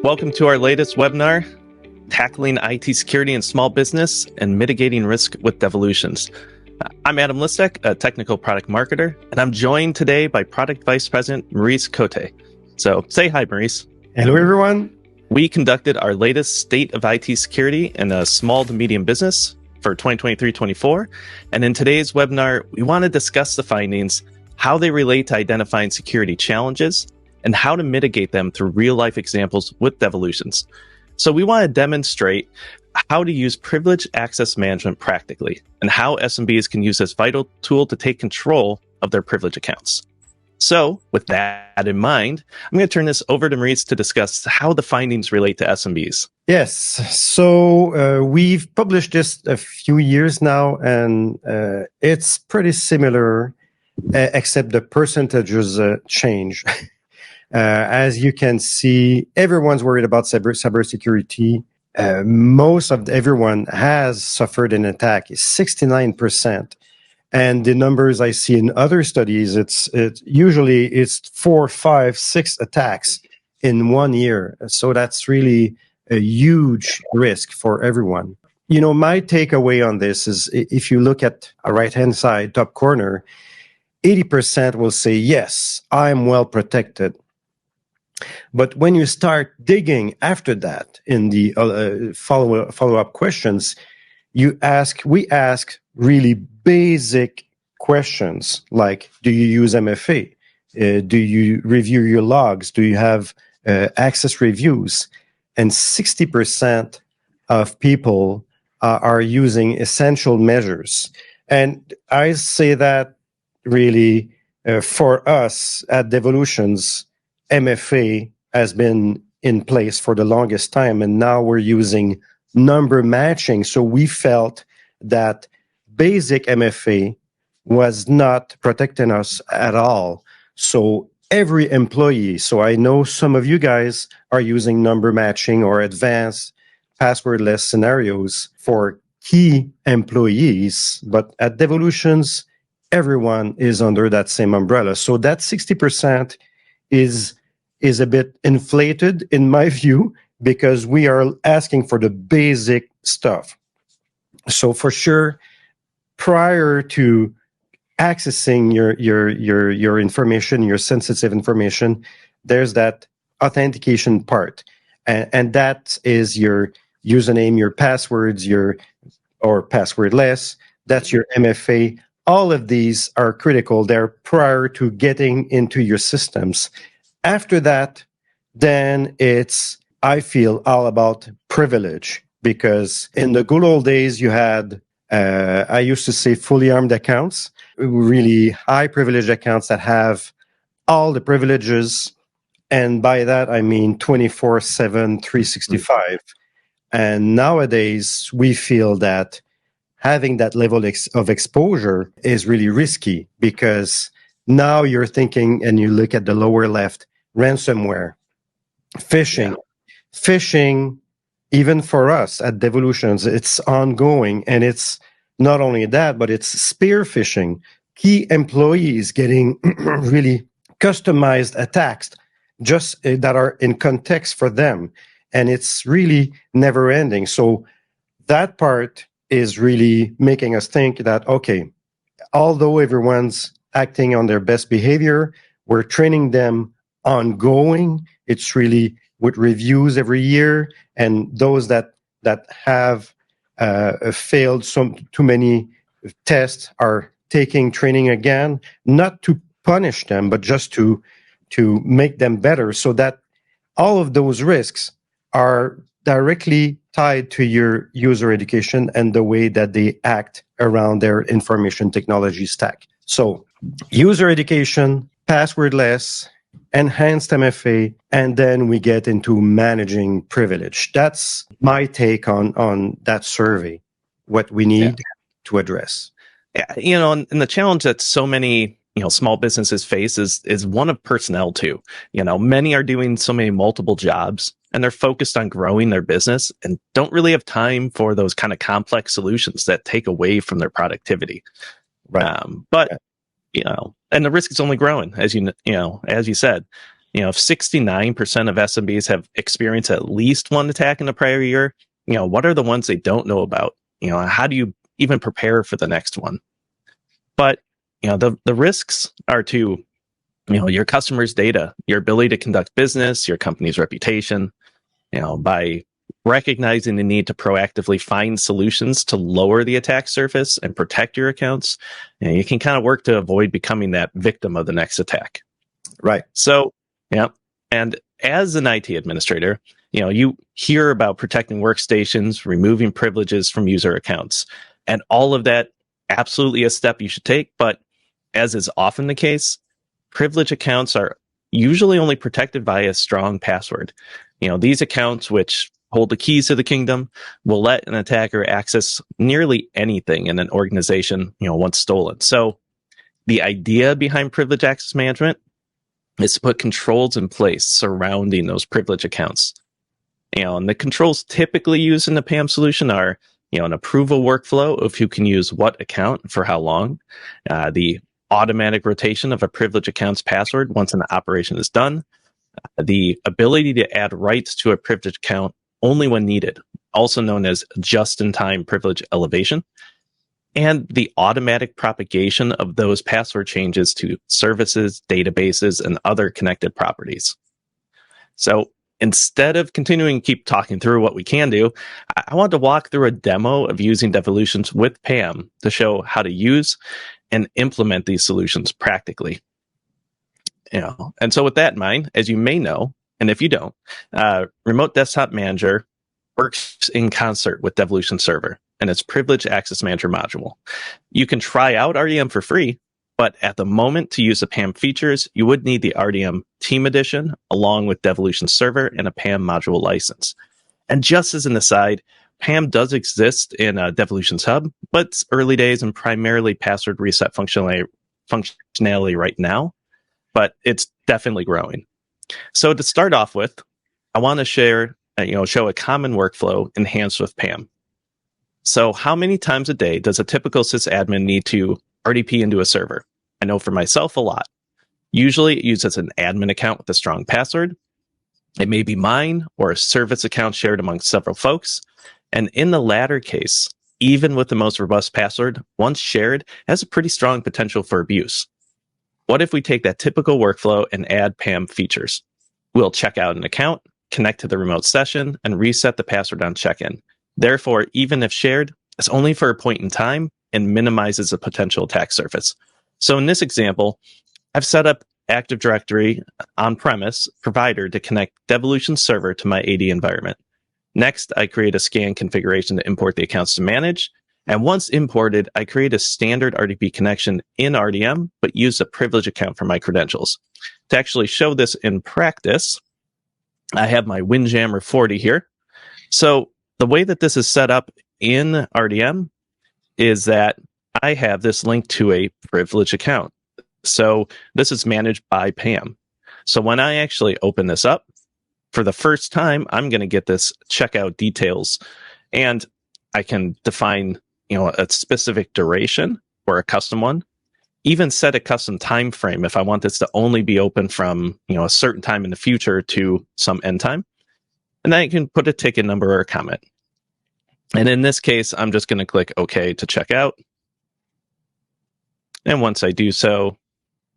Welcome to our latest webinar, Tackling IT Security in Small Business and Mitigating Risk with Devolutions. I'm Adam Listek, a technical product marketer, and I'm joined today by Product Vice President Maurice Côté. So say hi, Maurice. Hello, everyone. We conducted our latest State of IT Security in a small to medium business for 2023-24. And in today's webinar, we want to discuss the findings, how they relate to identifying security challenges, and how to mitigate them through real-life examples with Devolutions. So we want to demonstrate how to use privileged access management practically, and how SMBs can use this vital tool to take control of their privileged accounts. So with that in mind, I'm going to turn this over to Maurice to discuss how the findings relate to SMBs. Yes. So we've published this a few years now, and it's pretty similar, except the percentages change. As you can see, everyone's worried about cybersecurity. Most of everyone has suffered an attack, 69%. And the numbers I see in other studies, it's usually 4, 5, 6 attacks in 1 year. So that's really a huge risk for everyone. You know, my takeaway on this is if you look at a right-hand side, top corner, 80% will say, yes, I'm well protected. But when you start digging after that in the follow-up questions, we ask really basic questions like, do you use MFA? Do you review your logs? Do you have access reviews? And 60% of people are using essential measures. And I say that really for us at Devolutions, MFA has been in place for the longest time, and now we're using number matching. So we felt that basic MFA was not protecting us at all. So every employee, so I know some of you guys are using number matching or advanced passwordless scenarios for key employees, but at Devolutions, everyone is under that same umbrella. So that 60% is a bit inflated in my view, because we are asking for the basic stuff. So for sure, prior to accessing your information, your sensitive information, there's that authentication part, and that is your username, your passwords, or passwordless. That's your MFA. All of these are critical. They're prior to getting into your systems. After that, then it's, I feel, all about privilege, because in the good old days, you had, I used to say fully armed accounts, really high privilege accounts that have all the privileges. And by that, I mean 24/7, 365. And nowadays, we feel that having that level of exposure is really risky, because now you're thinking, and you look at the lower left, ransomware, phishing. Phishing, even for us at Devolutions, it's ongoing. And it's not only that, but it's spear phishing. Key employees getting really customized attacks just that are in context for them. And it's really never ending. So that part is really making us think that, okay, although everyone's acting on their best behavior, we're training them ongoing. It's really with reviews every year, and those that have failed too many tests are taking training again, not to punish them, but just to make them better, so that all of those risks are directly tied to your user education and the way that they act around their information technology stack. So user education, passwordless, enhanced MFA, and then we get into managing privilege. That's my take on that survey, what we need to address. Yeah, you know, and the challenge that so many, small businesses face is one of personnel too. Many are doing so many multiple jobs, and they're focused on growing their business and don't really have time for those kind of complex solutions that take away from their productivity. Right. But and the risk is only growing, as you said. If 69% of SMBs have experienced at least one attack in the prior year, what are the ones they don't know about? How do you even prepare for the next one? But, the risks are to, your customers' data, your ability to conduct business, your company's reputation, by recognizing the need to proactively find solutions to lower the attack surface and protect your accounts, you can kind of work to avoid becoming that victim of the next attack. Right. So, and as an IT administrator, you hear about protecting workstations, removing privileges from user accounts, and all of that, absolutely a step you should take. But as is often the case, privileged accounts are usually only protected by a strong password. These accounts, which hold the keys to the kingdom, will let an attacker access nearly anything in an organization, once stolen. So the idea behind privileged access management is to put controls in place surrounding those privileged accounts. And the controls typically used in the PAM solution are, an approval workflow of who can use what account for how long, the automatic rotation of a privileged account's password once an operation is done, the ability to add rights to a privileged account only when needed, also known as just-in-time privilege elevation, and the automatic propagation of those password changes to services, databases, and other connected properties. So instead of continuing to keep talking through what we can do, I want to walk through a demo of using Devolutions with PAM to show how to use and implement these solutions practically. And so with that in mind, as you may know, and if you don't, Remote Desktop Manager works in concert with Devolution Server and its Privileged Access Manager module. You can try out RDM for free, but at the moment to use the PAM features, you would need the RDM Team Edition along with Devolution Server and a PAM module license. And just as an aside, PAM does exist in Devolutions Hub, but it's early days and primarily password reset functionality right now, but it's definitely growing. So to start off with, I want to show a common workflow enhanced with PAM. So how many times a day does a typical sysadmin need to RDP into a server? I know for myself, a lot. Usually it uses an admin account with a strong password. It may be mine or a service account shared among several folks. And in the latter case, even with the most robust password, once shared, has a pretty strong potential for abuse. What if we take that typical workflow and add PAM features? We'll check out an account, connect to the remote session, and reset the password on check-in. Therefore, even if shared, it's only for a point in time and minimizes a potential attack surface. So in this example, I've set up Active Directory on-premise provider to connect Devolution Server to my AD environment. Next, I create a scan configuration to import the accounts to manage. And once imported, I create a standard RDP connection in RDM, but use a privilege account for my credentials. To actually show this in practice, I have my Windjammer 40 here. So the way that this is set up in RDM is that I have this linked to a privilege account. So this is managed by PAM. So when I actually open this up, for the first time, I'm going to get this checkout details, and I can define, a specific duration or a custom one, even set a custom time frame if I want this to only be open from, a certain time in the future to some end time. And then I can put a ticket number or a comment. And in this case, I'm just going to click OK to check out. And once I do so,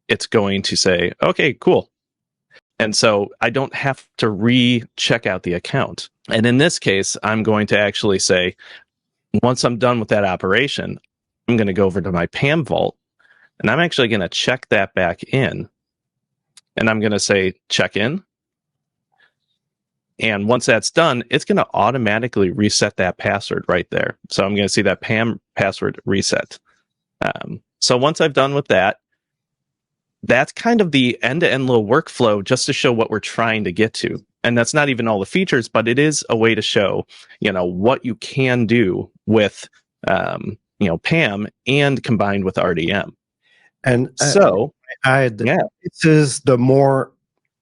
it's going to say, okay, cool. And so I don't have to re-check out the account. And in this case, I'm going to actually say, once I'm done with that operation, I'm going to go over to my PAM vault, and I'm actually going to check that back in. And I'm going to say check in. And once that's done, it's going to automatically reset that password right there. So I'm going to see that PAM password reset. So once I've done with that, that's kind of the end-to-end little workflow just to show what we're trying to get to. And that's not even all the features, but it is a way to show, what you can do with, PAM and combined with RDM. And so, this is the more,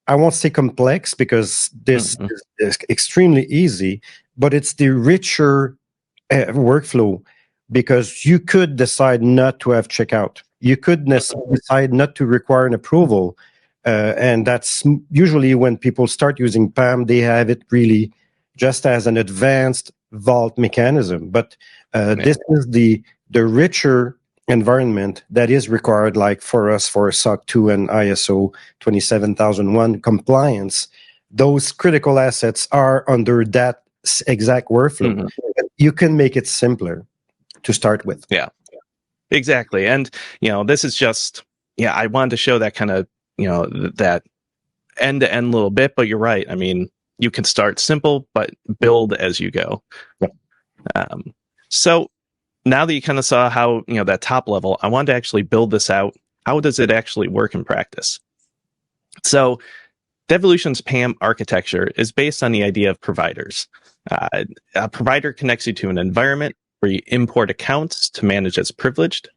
I won't say complex because this is extremely easy, but it's the richer workflow because you could decide not to have checkout. You could decide not to require an approval. And that's usually when people start using PAM, they have it really just as an advanced vault mechanism. But this is the richer environment that is required, like for us, for SOC 2 and ISO 27001 compliance. Those critical assets are under that exact workflow. Mm-hmm. You can make it simpler to start with. Yeah, exactly. And, this is just, I wanted to show that kind of, that end-to-end little bit, but you're right. I mean, you can start simple, but build as you go. Yep. So now that you kind of saw how, that top level, I wanted to actually build this out. How does it actually work in practice? So Devolutions PAM architecture is based on the idea of providers. A provider connects you to an environment where you import accounts to manage as privileged.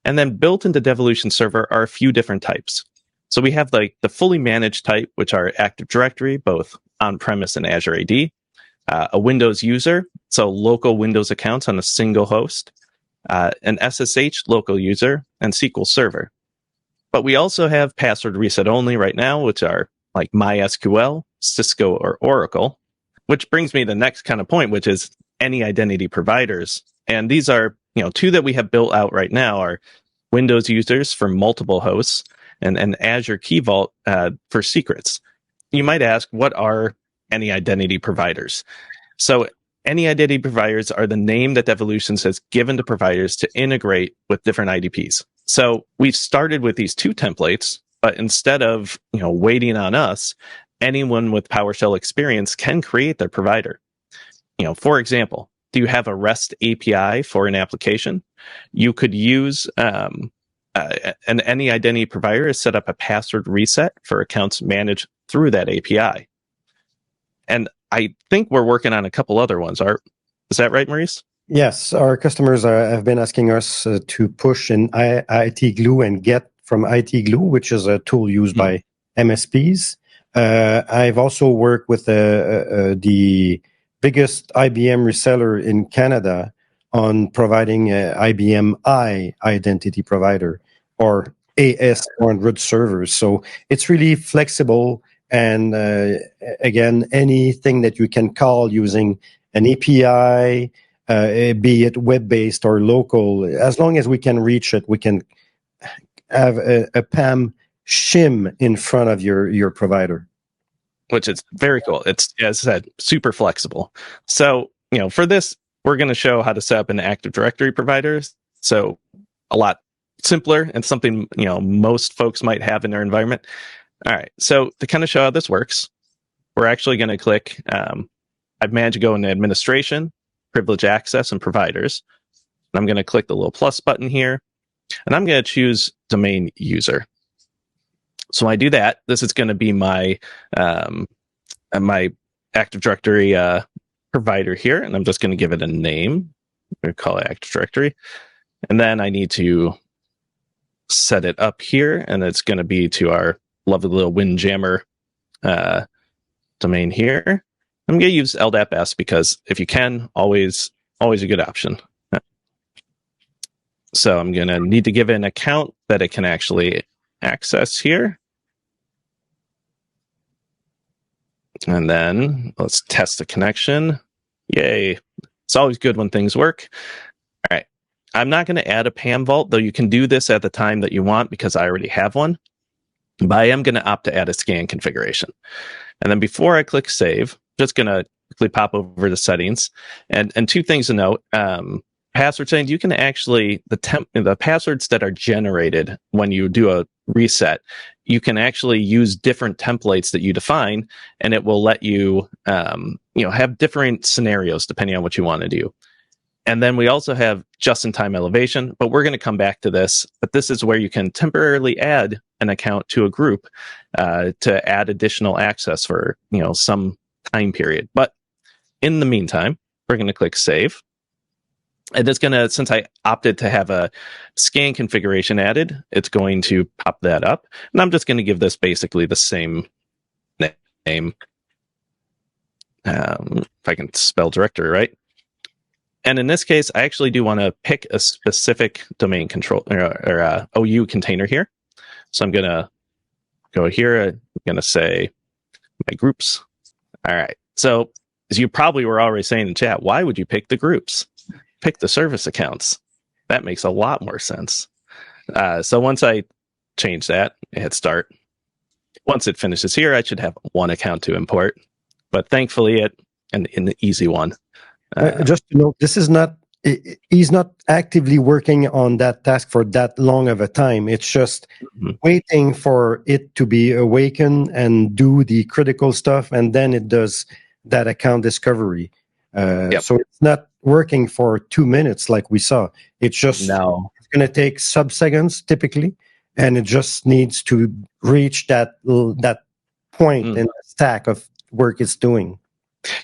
And then built into Devolution Server are a few different types. So we have the fully managed type, which are Active Directory, both on-premise and Azure AD, a Windows user, so local Windows accounts on a single host, an SSH local user, and SQL Server. But we also have password reset only right now, which are like MySQL, Cisco, or Oracle, which brings me to the next kind of point, which is AnyIdentity Providers. And these are, two that we have built out right now are Windows users for multiple hosts and Azure Key Vault for secrets. You might ask, what are AnyIdentity Providers? So AnyIdentity Providers are the name that Devolutions has given to providers to integrate with different IDPs. So we've started with these two templates, but instead of waiting on us, anyone with PowerShell experience can create their provider. For example, do you have a REST API for an application? You could use an AnyIdentity Provider to set up a password reset for accounts managed through that API. And I think we're working on a couple other ones. Is that right, Maurice? Yes, our customers have been asking us to push in IT Glue and get from IT Glue, which is a tool used by MSPs. I've also worked with the biggest IBM reseller in Canada on providing IBM Identity Provider or AS400 servers. So it's really flexible. And again, anything that you can call using an API, be it web-based or local, as long as we can reach it, we can have a PAM shim in front of your provider. Which is very cool. It's, as I said, super flexible. So, for this, we're going to show how to set up an Active Directory provider. So a lot simpler and something, most folks might have in their environment. All right. So to kind of show how this works, we're actually going to click, I've managed to go into administration, privilege access, and providers. And I'm going to click the little plus button here, and I'm going to choose domain user. So when I do that, this is going to be my my Active Directory provider here, and I'm just going to give it a name. I'm going to call it Active Directory. And then I need to set it up here, and it's going to be to our lovely little Windjammer domain here. I'm going to use LDAP-S because if you can, always a good option. So I'm going to need to give it an account that it can actually access here. And then let's test the connection. Yay. It's always good when things work. All right. I'm not going to add a PAM vault, though you can do this at the time that you want because I already have one. But I am going to opt to add a scan configuration. And then before I click save, I'm just going to quickly pop over the settings. And two things to note. Password settings, you can actually, the passwords that are generated when you do a reset, you can actually use different templates that you define, and it will let you, have different scenarios depending on what you want to do. And then we also have just-in-time elevation, but we're going to come back to this. But this is where you can temporarily add an account to a group to add additional access for some time period. But in the meantime, we're going to click save. And it's going to, since I opted to have a scan configuration added, it's going to pop that up. And I'm just going to give this basically the same name. If I can spell directory right. And in this case, I actually do want to pick a specific domain control or OU container here. So I'm going to go here. I'm going to say my groups. All right. So as you probably were already saying in chat, why would you pick the groups? Pick the service accounts. That makes a lot more sense. So once I change that, hit start. Once it finishes here, I should have one account to import. But thankfully, an easy one. Just to note, this is not. He's not actively working on that task for that long of a time. It's just waiting for it to be awakened and do the critical stuff, and then it does that account discovery. So it's not working for 2 minutes like we saw. It's just it's going to take sub-seconds typically, and it just needs to reach that point in the stack of work it's doing.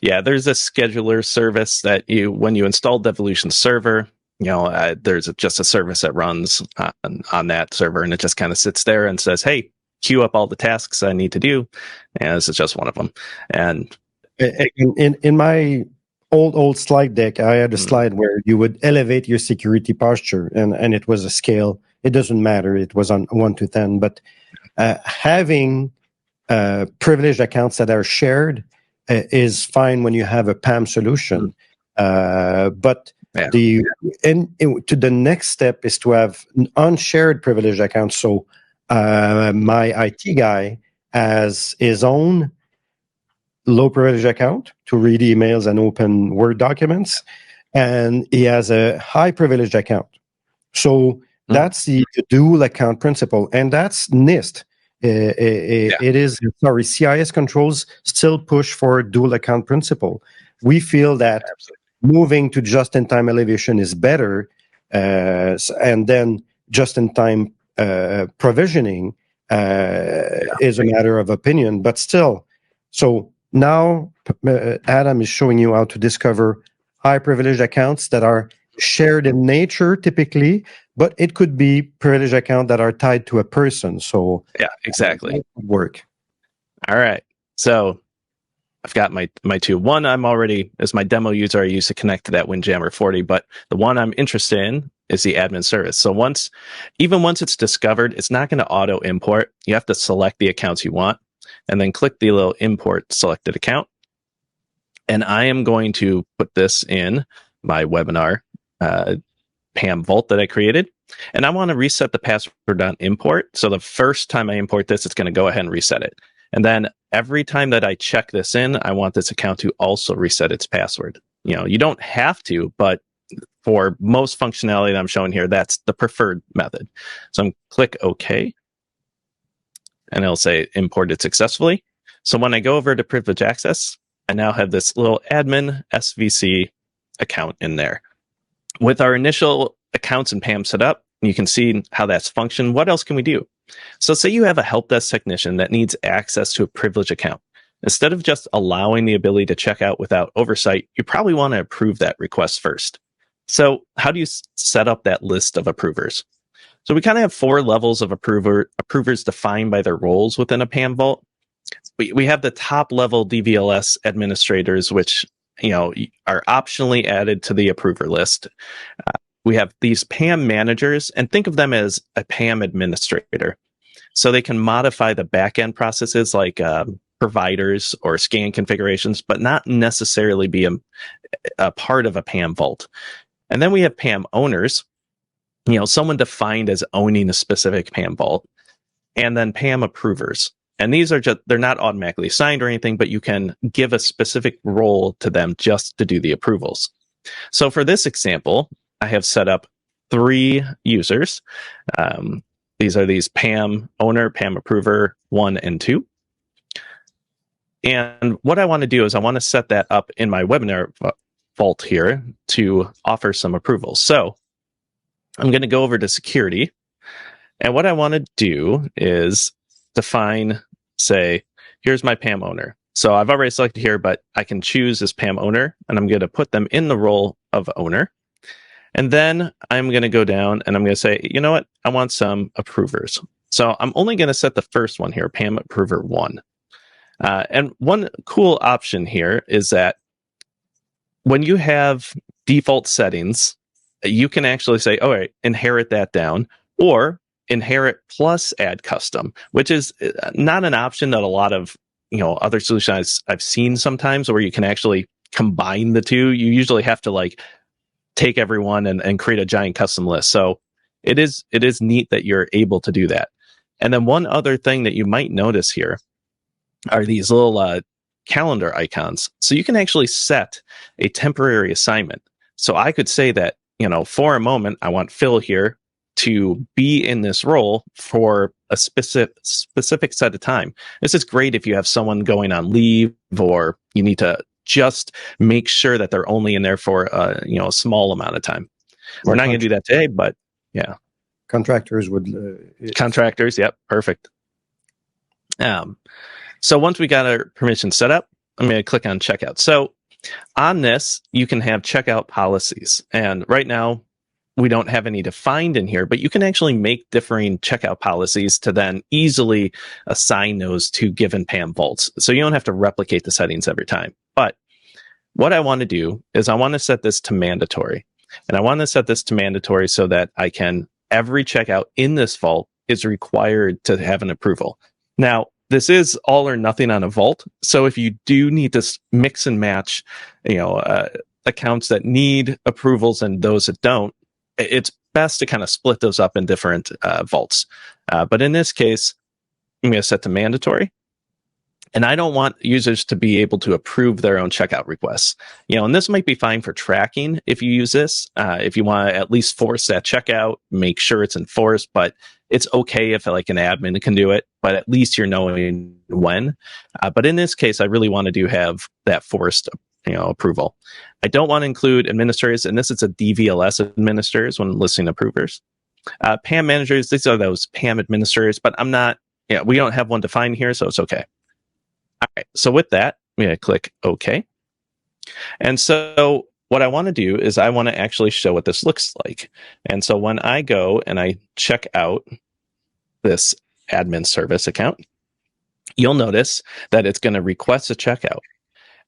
Yeah, there's a scheduler service that when you install Devolutions server, there's just a service that runs on that server, and it just kind of sits there and says, hey, queue up all the tasks I need to do. And this is just one of them. And in my old slide deck, I had a slide where you would elevate your security posture, and it was a scale. It doesn't matter. It was on 1 to 10, but having privileged accounts that are shared is fine when you have a PAM solution. But to the next step is to have unshared privileged accounts. So my IT guy has his own low privilege account to read emails and open Word documents, and he has a high privileged account. So that's the dual account principle, and that's NIST. It is, CIS controls still push for dual account principle. We feel that moving to just-in-time elevation is better, and then just-in-time provisioning is a matter of opinion, but still. So now Adam is showing you how to discover high privileged accounts that are shared in nature typically, but it could be privileged accounts that are tied to a person. So yeah, exactly. Work. All right. So I've got my two. One I'm already, as my demo user, I use to connect to that Windjammer 40, but the one I'm interested in is the admin service. So even once it's discovered, it's not going to auto import. You have to select the accounts you want and then click the little import selected account. And I am going to put this in my webinar PAM Vault that I created. And I want to reset the password on import. So the first time I import this, it's going to go ahead and reset it. And then every time that I check this in, I want this account to also reset its password. You don't have to, but for most functionality that I'm showing here, that's the preferred method. So I'm click OK. And it'll say imported successfully. So when I go over to privilege access, I now have this little admin SVC account in there. With our initial accounts in PAM set up, you can see how that's functioned. What else can we do? So say you have a help desk technician that needs access to a privileged account. Instead of just allowing the ability to check out without oversight, you probably want to approve that request first. So how do you set up that list of approvers? So we kind of have 4 levels of approvers defined by their roles within a PAM Vault. We have the top level DVLS administrators, which are optionally added to the approver list. We have these PAM managers, and think of them as a PAM administrator. So they can modify the backend processes like providers or scan configurations, but not necessarily be a part of a PAM Vault. And then we have PAM owners, someone defined as owning a specific PAM Vault, and then PAM approvers. And these are they're not automatically assigned or anything, but you can give a specific role to them just to do the approvals. So for this example, I have set up 3 users. These are these PAM owner, PAM approver 1 and 2. And what I want to do is I want to set that up in my webinar vault here to offer some approvals. So I'm going to go over to security. And what I want to do is define, say, here's my PAM owner. So I've already selected here, but I can choose this PAM owner, and I'm going to put them in the role of owner. And then I'm going to go down and I'm going to say, you know what? I want some approvers. So I'm only going to set the first one here, PAM approver 1. And one cool option here is that when you have default settings, you can actually say, all right, inherit that down, or inherit plus add custom, which is not an option that a lot of other solutions I've seen sometimes, where you can actually combine the two. You usually have to like take everyone and create a giant custom list. So it is neat that you're able to do that. And then one other thing that you might notice here are these little calendar icons. So you can actually set a temporary assignment. So I could say that, for a moment, I want Phil here to be in this role for a specific set of time. This is great if you have someone going on leave, or you need to just make sure that they're only in there for a small amount of time. We're not going to do that today, but yeah. Contractors would. Contractors, yep, perfect. So once we got our permission set up, I'm going to click on checkout. So on this, you can have checkout policies. And right now, we don't have any defined in here, but you can actually make differing checkout policies to then easily assign those to given PAM vaults. So you don't have to replicate the settings every time. But what I want to do is I want to set this to mandatory. And I want to set this to mandatory so that every checkout in this vault is required to have an approval. Now, this is all or nothing on a vault. So if you do need to mix and match, accounts that need approvals and those that don't, it's best to kind of split those up in different vaults. But in this case, I'm going to set to mandatory. And I don't want users to be able to approve their own checkout requests. And this might be fine for tracking if you use this. If you want to at least force that checkout, make sure it's enforced. But it's okay if like an admin can do it, but at least you're knowing when. But in this case, I really want to have that forced approval. I don't want to include administrators, and this is a DVLS administrators when listing approvers. PAM managers, these are those PAM administrators, but we don't have one defined here, so it's okay. All right, so with that, I'm going to click OK. And so what I want to do is I want to actually show what this looks like. And so when I go and I check out this admin service account, you'll notice that it's going to request a checkout.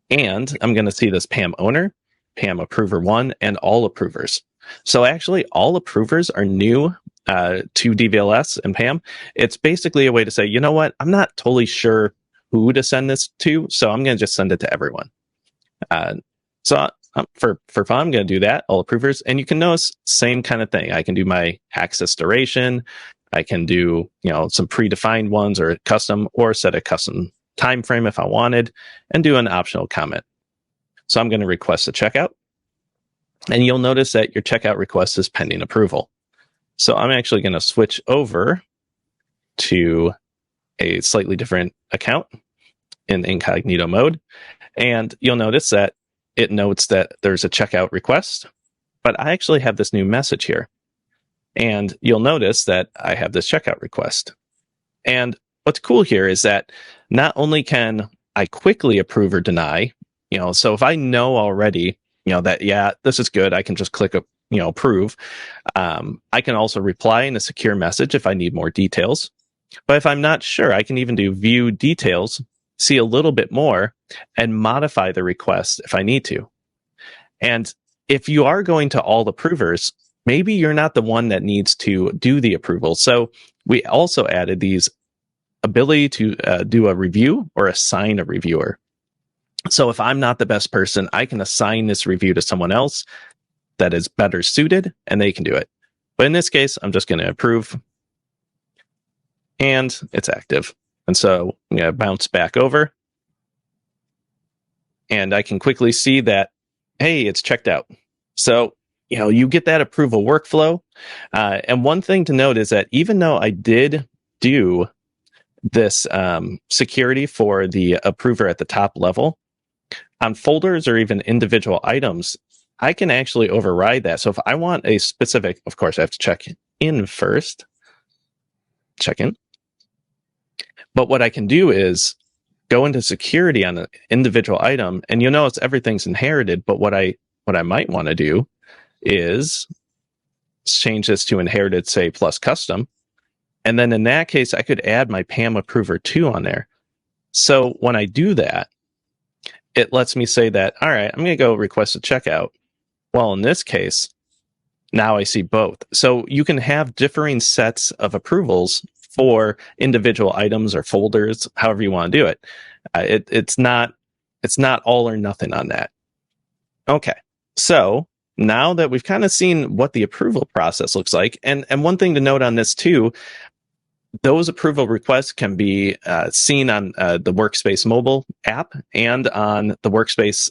And I'm going to see this PAM owner, PAM approver 1, and all approvers. So actually, all approvers are new to DVLS and PAM. It's basically a way to say, you know what, I'm not totally sure who to send this to, so I'm going to just send it to everyone. For fun, I'm going to do that, all approvers. And you can notice same kind of thing. I can do my access duration. I can do some predefined ones or custom, or set a custom time frame if I wanted, and do an optional comment. So I'm going to request a checkout, and you'll notice that your checkout request is pending approval. So I'm actually going to switch over to a slightly different account in incognito mode, and you'll notice that it notes that there's a checkout request, but I actually have this new message here, and you'll notice that I have this checkout request. And what's cool here is that not only can I quickly approve or deny, so if I know already, that, yeah, this is good, I can just click, approve. I can also reply in a secure message if I need more details. But if I'm not sure, I can even do view details, see a little bit more, and modify the request if I need to. And if you are going to all approvers, maybe you're not the one that needs to do the approval. So we also added these ability to do a review or assign a reviewer. So if I'm not the best person, I can assign this review to someone else that is better suited, and they can do it. But in this case, I'm just going to approve, and it's active. And so I'm going to bounce back over, and I can quickly see that, hey, it's checked out. So, you get that approval workflow. And one thing to note is that even though I did do this security for the approver at the top level, on folders or even individual items, I can actually override that. So if I want a specific, of course, I have to check in first. Check in. But what I can do is go into security on an individual item, and you'll notice everything's inherited. But what I might want to do is change this to inherited, say, plus custom. And then in that case, I could add my PAM approver 2 on there. So when I do that, it lets me say that, all right, I'm going to go request a checkout. Well, in this case, Now I see both. So you can have differing sets of approvals for individual items or folders, however you want to do it. It's not all or nothing on that. Okay, so now that we've kind of seen what the approval process looks like, and one thing to note on this too, those approval requests can be seen on the Workspace mobile app and on the Workspace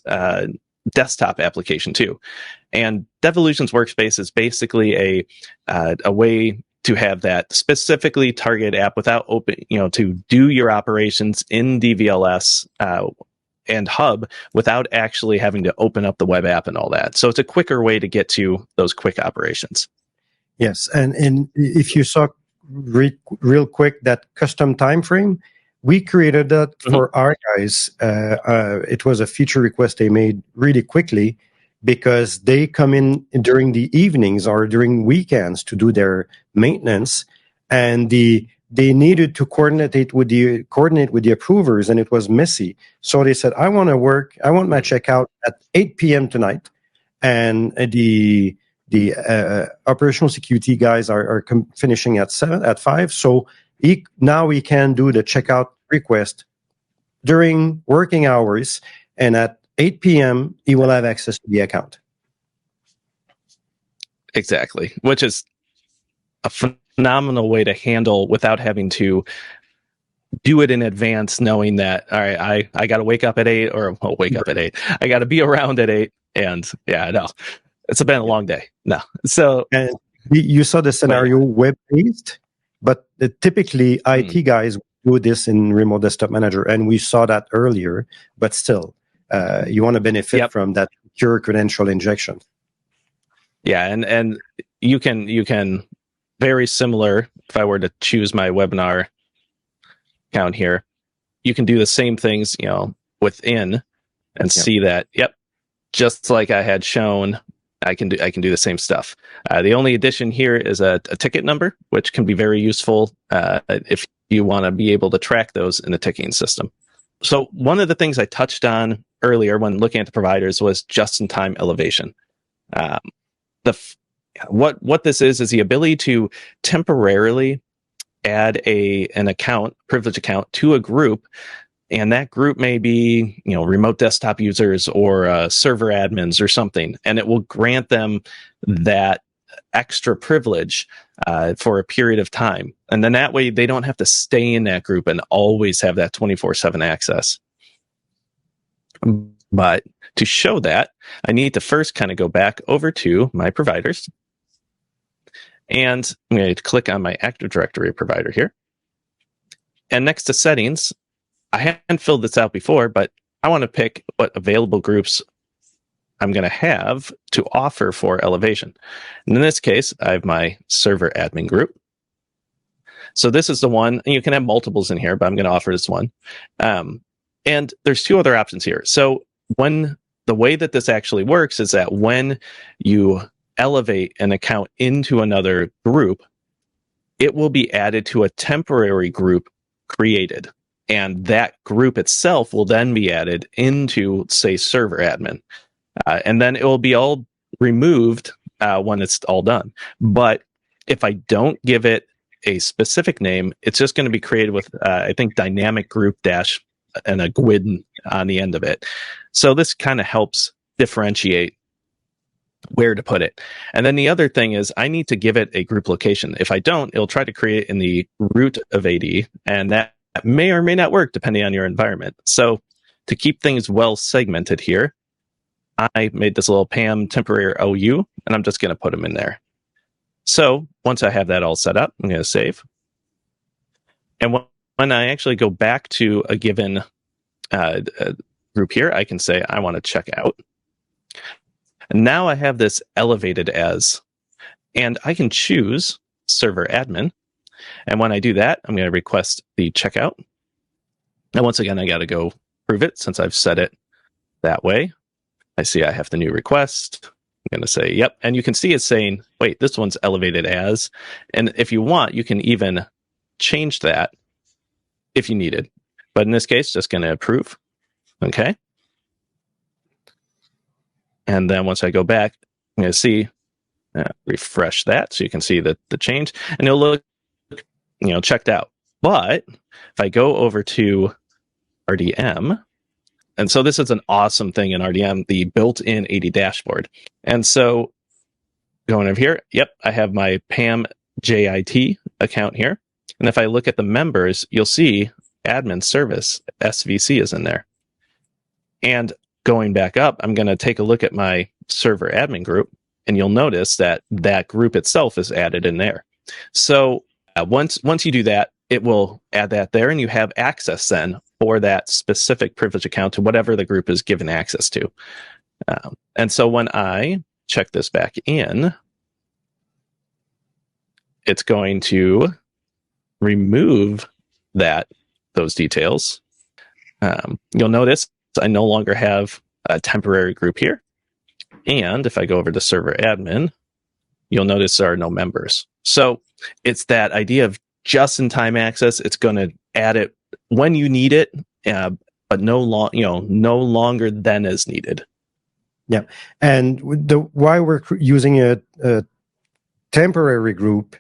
desktop application too. And Devolutions Workspace is basically a way to have that specifically targeted app without to do your operations in DVLS and Hub without actually having to open up the web app and all that. So it's a quicker way to get to those quick operations. Yes, and if you saw real quick that custom time frame, we created that for our guys. It was a feature request they made really quickly because they come in during the evenings or during weekends to do their maintenance, and they needed to coordinate with the approvers, and it was messy. So they said, I want my checkout at 8 p.m. tonight, and the operational security guys are finishing at 5. So now we can do the checkout request during working hours, and at 8 p.m. he will have access to the account. Exactly, which is a phenomenal way to handle without having to do it in advance, knowing that, all right, I got to wake up at 8, or wake up at 8. I got to be around at 8, and yeah, no, it's been a long day. No, so and you saw the scenario web-based, but typically IT guys do this in Remote Desktop Manager, and we saw that earlier. But still, you want to benefit from that secure credential injection. Yeah, and you can very similar. If I were to choose my webinar account here, you can do the same things, within, and see that. Yep, just like I had shown, I can do the same stuff. The only addition here is a ticket number, which can be very useful if you want to be able to track those in the ticketing system. So one of the things I touched on earlier when looking at the providers was just-in-time elevation. What this is the ability to temporarily add an account, privilege account, to a group, and that group may be remote desktop users or server admins or something, and it will grant them that extra privilege for a period of time, and then that way they don't have to stay in that group and always have that 24/7 access. But to show that, I need to first kind of go back over to my providers. And I'm going to click on my Active Directory provider here. And next to settings, I hadn't filled this out before, but I want to pick what available groups I'm going to have to offer for elevation. And in this case, I have my server admin group. So this is the one, and you can have multiples in here, but I'm going to offer this one. And there's 2 other options here. So the way that this actually works is that when you elevate an account into another group, it will be added to a temporary group created. And that group itself will then be added into, say, server admin. And then it will be all removed when it's all done. But if I don't give it a specific name, it's just going to be created with, I think, dynamic group dash and a GUID on the end of it. So this kind of helps differentiate where to put it. And then the other thing is I need to give it a group location. If I don't, it'll try to create in the root of AD, and that may or may not work depending on your environment. So to keep things well segmented here, I made this little PAM temporary OU, and I'm just going to put them in there. So once I have that all set up, I'm going to save. And when I actually go back to a given group here, I can say I want to check out. And now I have this elevated as, and I can choose server admin. And when I do that, I'm going to request the checkout. And once again, I got to go prove it since I've set it that way. I see I have the new request. I'm going to say, yep. And you can see it's saying, wait, this one's elevated as. And if you want, you can even change that if you needed. But in this case, just going to approve. Okay. And then once I go back, I'm going to see refresh that so you can see the change, and it'll look, checked out. But if I go over to RDM, and so this is an awesome thing in RDM, the built-in AD dashboard. And so going over here, yep, I have my PAM JIT account here. And if I look at the members, you'll see admin service, SVC is in there. And going back up, I'm going to take a look at my server admin group, and you'll notice that that group itself is added in there. So once you do that, it will add that there, and you have access then for that specific privilege account to whatever the group is given access to. And so when I check this back in, it's going to remove those details. You'll notice I no longer have a temporary group here. And if I go over to server admin, you'll notice there are no members. So it's that idea of just-in-time access. It's going to add it when you need it, but no longer than as needed. Yeah, and why we're using a temporary group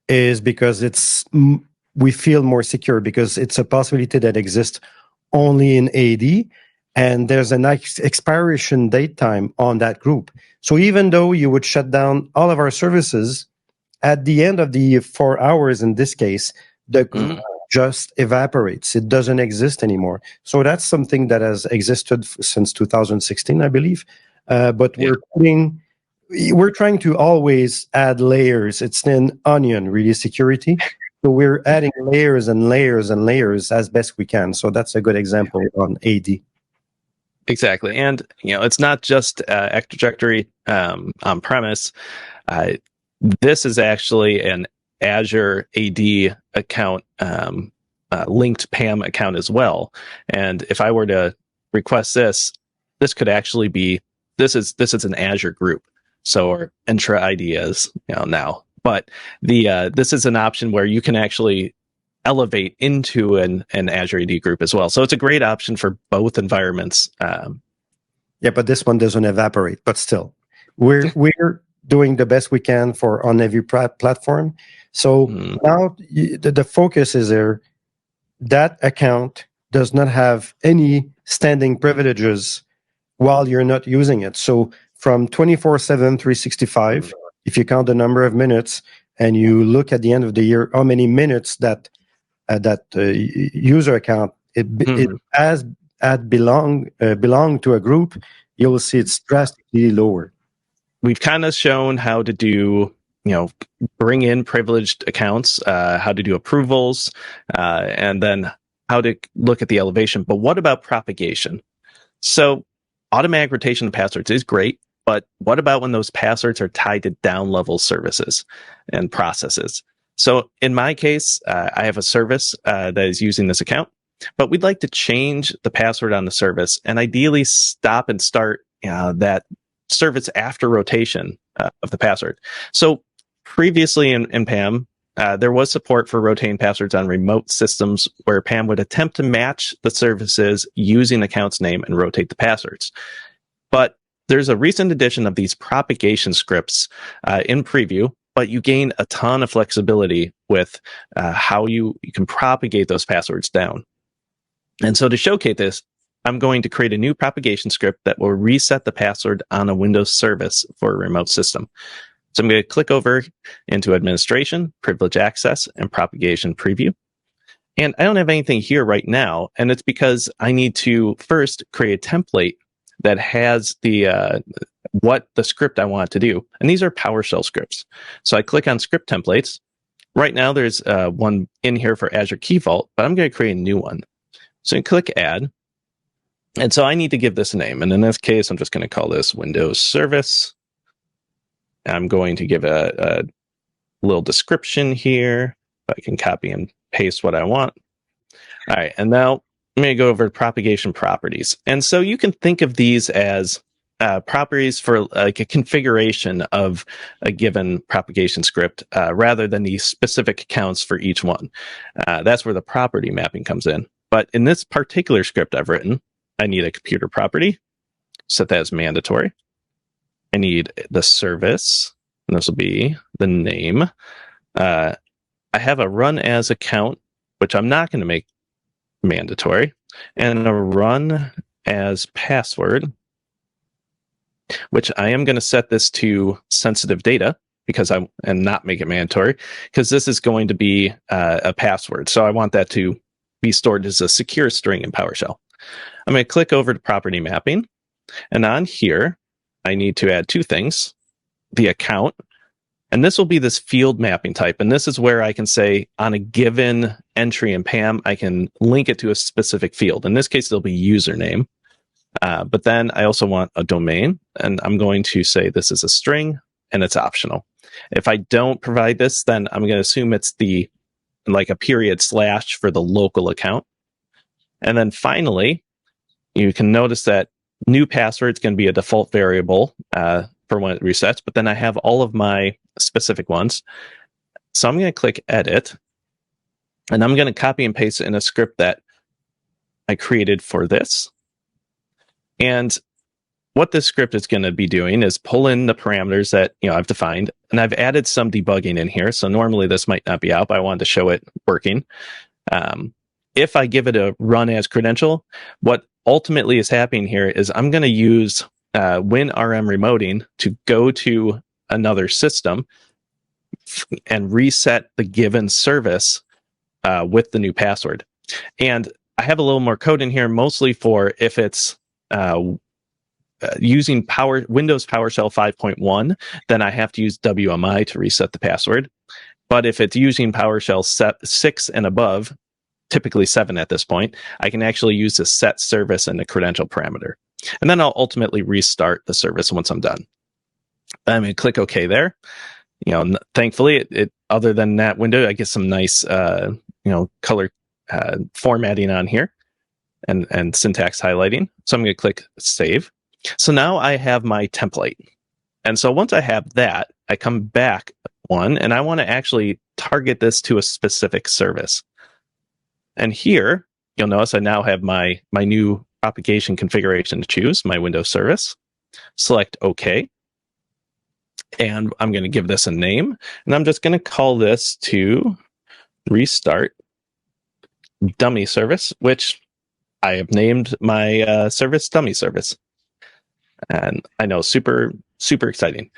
is because we feel more secure, because it's a possibility that exists only in AD, and there's an expiration date time on that group. So even though you would shut down all of our services, at the end of the 4 hours in this case, the group just evaporates. It doesn't exist anymore. So that's something that has existed since 2016, I believe. But we're trying to always add layers. It's an onion, really, security. So we're adding layers and layers and layers as best we can. So that's a good example on AD. Exactly. And, it's not just Active Directory on premise. This is actually an Azure AD account, linked PAM account as well. And if I were to request this could actually be, this is an Azure group. So, or Entra ideas, now. But this is an option where you can actually elevate into an Azure AD group as well. So it's a great option for both environments. Yeah, but this one doesn't evaporate. But still, we're doing the best we can on every platform. So now the focus is there. That account does not have any standing privileges while you're not using it. So from 24/7, 365, if you count the number of minutes and you look at the end of the year, how many minutes that user account it has belong to a group, you will see it's drastically lower. We've kind of shown how to do, bring in privileged accounts, how to do approvals, and then how to look at the elevation. But what about propagation? So automatic rotation of passwords is great, but what about when those passwords are tied to down-level services and processes? So in my case, I have a service that is using this account, but we'd like to change the password on the service and ideally stop and start that service after rotation of the password. So previously in PAM, there was support for rotating passwords on remote systems where PAM would attempt to match the services using the account's name and rotate the passwords. But there's a recent addition of these propagation scripts in preview, but you gain a ton of flexibility with how you can propagate those passwords down. And so to showcase this, I'm going to create a new propagation script that will reset the password on a Windows service for a remote system. So I'm going to click over into Administration, Privilege Access, and Propagation Preview. And I don't have anything here right now, and it's because I need to first create a template that has what the script I want to do. And these are PowerShell scripts. So I click on Script Templates. Right now, there's one in here for Azure Key Vault, but I'm going to create a new one. So I click Add. And so I need to give this a name. And in this case, I'm just going to call this Windows Service. I'm going to give a little description here. I can copy and paste what I want. All right. And now I'm going to go over to propagation properties. And so you can think of these as properties for like a configuration of a given propagation script rather than the specific accounts for each one. That's where the property mapping comes in. But in this particular script I've written, I need a computer property, set that as mandatory. I need the service, and this will be the name. I have a run as account, which I'm not going to make mandatory, and a run as password, which I am going to set this to sensitive data and not make it mandatory, because this is going to be a password. So I want that to be stored as a secure string in PowerShell. I'm going to click over to property mapping, and on here, I need to add two things: the account, and this will be this field mapping type. And this is where I can say on a given entry in PAM, I can link it to a specific field. In this case, it'll be username. But then I also want a domain, and I'm going to say this is a string, and it's optional. If I don't provide this, then I'm going to assume it's like a period / for the local account. And then finally, you can notice that new password is going to be a default variable for when it resets, but then I have all of my specific ones. So I'm going to click edit, and I'm going to copy and paste it in a script that I created for this. And what this script is going to be doing is pull in the parameters that I've defined, and I've added some debugging in here. So normally this might not be out, but I wanted to show it working. If I give it a run as credential, what ultimately is happening here is I'm going to use WinRM remoting to go to another system and reset the given service with the new password. And I have a little more code in here, mostly for if it's using Windows PowerShell 5.1, then I have to use WMI to reset the password. But if it's using PowerShell 6 and above, typically 7 at this point, I can actually use the set service and the credential parameter. And then I'll ultimately restart the service once I'm done. I'm going to click OK there. Thankfully, it other than that window, I get some nice color formatting on here and syntax highlighting. So I'm going to click Save. So now I have my template. And so once I have that, I come back one, and I want to actually target this to a specific service. And here, you'll notice I now have my new propagation configuration to choose, my Windows service. Select OK. And I'm going to give this a name. And I'm just going to call this to restart dummy service, which I have named my service dummy service. And I know, super, super exciting.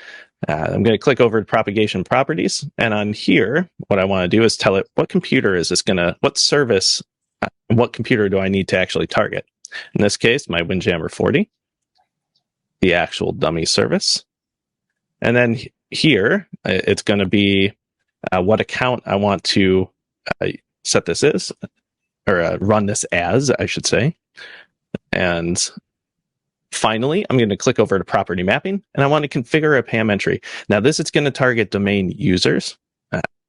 I'm going to click over to propagation properties. And on here, what I want to do is tell it what computer is this what service, and what computer do I need to actually target? In this case, my Windjammer 40, the actual dummy service. And then here, it's going to be what account I want to set this as, or run this as, I should say. And finally, I'm going to click over to property mapping, and I want to configure a PAM entry. Now, this is going to target domain users.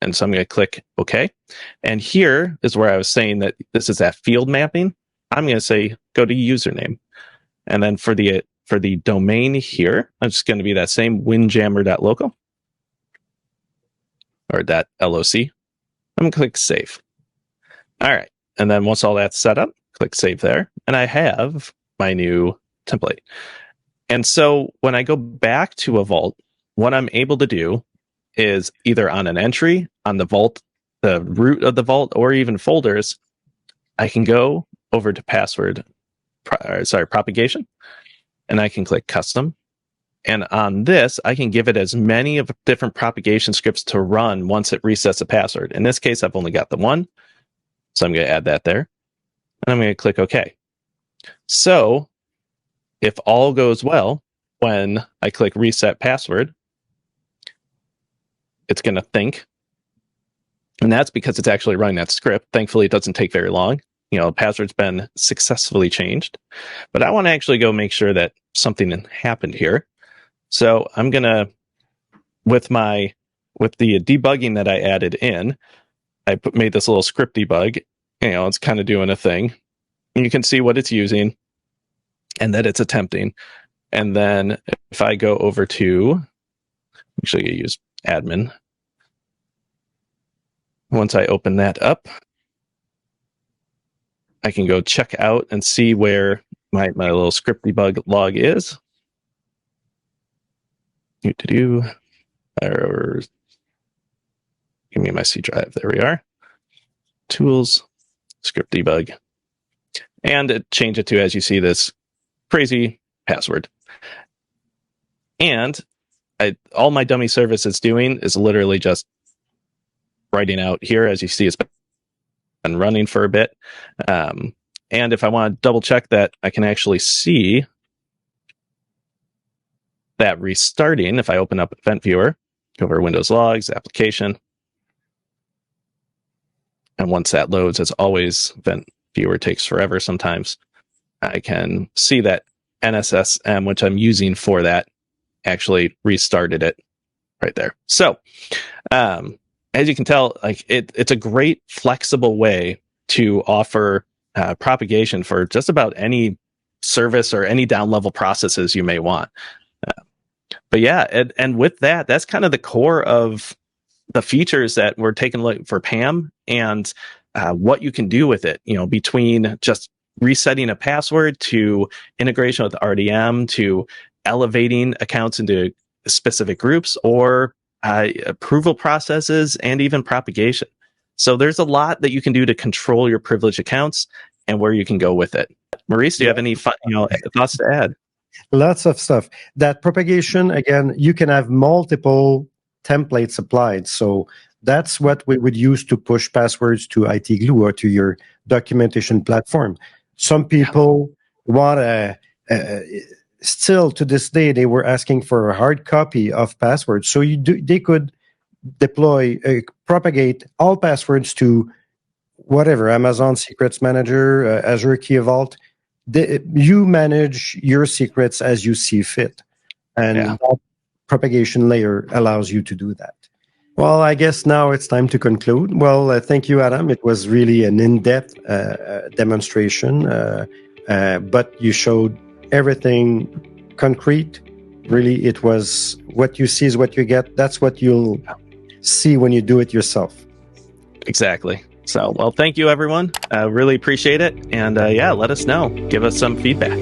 And so I'm going to click OK. And here is where I was saying that this is that field mapping. I'm going to say, go to username. And then for the domain here, I'm just going to be that same windjammer.local or .loc. I'm going to click Save. All right. And then once all that's set up, click Save there. And I have my new template. And so when I go back to a vault, what I'm able to do is either on an entry, on the vault, the root of the vault, or even folders, I can go over to propagation, and I can click custom. And on this, I can give it as many of different propagation scripts to run once it resets the password. In this case, I've only got the one. So I'm going to add that there. And I'm going to click OK. So if all goes well, when I click reset password, it's going to think. And that's because it's actually running that script. Thankfully, it doesn't take very long. The password's been successfully changed. But I want to actually go make sure that something happened here. So I'm going to, with the debugging that I added in, I made this little script debug. It's kind of doing a thing. And you can see what it's using and that it's attempting. And then if I go over to, actually I use admin. Once I open that up, I can go check out and see where my little script debug log is. or give me my C drive. There we are. Tools, script debug, and change it to, as you see, this crazy password. And all my dummy service is doing is literally just writing out here. As you see, it's been running for a bit. And if I want to double check that, I can actually see that restarting. If I open up Event Viewer, go over Windows Logs, Application. And once that loads, as always, Event Viewer takes forever sometimes. I can see that NSSM, which I'm using for that, actually restarted it right there. So, as you can tell, like it's a great flexible way to offer propagation for just about any service or any down level processes you may want. But yeah, and with that, that's kind of the core of the features that we're taking a look for PAM and what you can do with it. You know, between just resetting a password to integration with RDM to elevating accounts into specific groups or approval processes and even propagation. So there's a lot that you can do to control your privileged accounts and where you can go with it. Maurice, do you have any thoughts to add? Lots of stuff. That propagation, again, you can have multiple templates applied. So that's what we would use to push passwords to IT Glue or to your documentation platform. Some people want still to this day, they were asking for a hard copy of passwords. So they could deploy, propagate all passwords to whatever, Amazon Secrets Manager, Azure Key Vault. You manage your secrets as you see fit. And that propagation layer allows you to do that. Well, I guess now it's time to conclude. Well, thank you, Adam. It was really an in-depth demonstration, but you showed everything concrete. Really, it was what you see is what you get. That's what you'll see when you do it yourself. Exactly. So, well, thank you, everyone. Really appreciate it. And let us know. Give us some feedback.